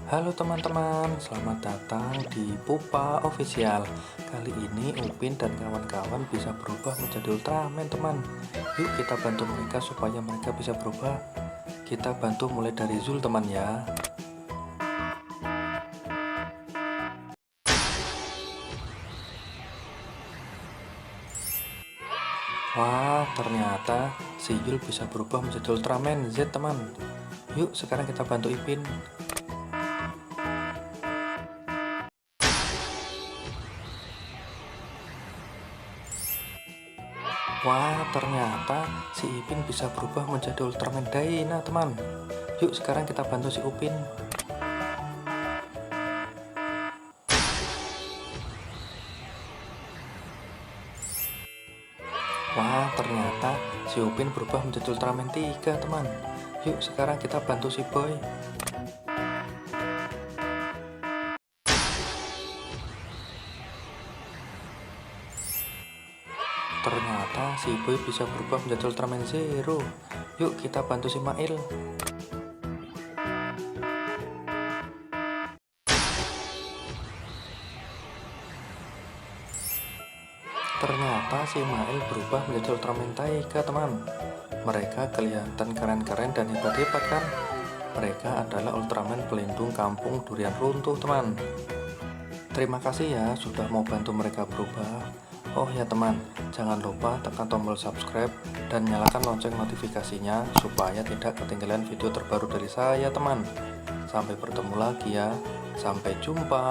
Halo teman-teman, selamat datang di Pupa Official. Kali ini Upin dan kawan-kawan bisa berubah menjadi Ultraman, teman. Yuk kita bantu mereka supaya mereka bisa berubah. Kita bantu mulai dari Zul, teman ya. Wah, ternyata si Yul bisa berubah menjadi Ultraman Z, teman. Yuk sekarang kita bantu Ipin. Wah, ternyata si Ipin bisa berubah menjadi Ultraman Dyna, teman. Yuk sekarang kita bantu si Upin. Wah, ternyata si Upin berubah menjadi Ultraman 3, teman. Yuk sekarang kita bantu si Boy. Ternyata si Boy bisa berubah menjadi Ultraman Zero. Yuk kita bantu si Mail. Ternyata si Mail berubah menjadi Ultraman Taiga, teman. Mereka kelihatan keren-keren dan hebat-hebat kan? Mereka adalah Ultraman pelindung kampung durian runtuh, teman. Terima kasih ya sudah mau bantu mereka berubah. Oh ya teman, jangan lupa tekan tombol subscribe dan nyalakan lonceng notifikasinya supaya tidak ketinggalan video terbaru dari saya, teman. Sampai bertemu lagi ya. Sampai jumpa.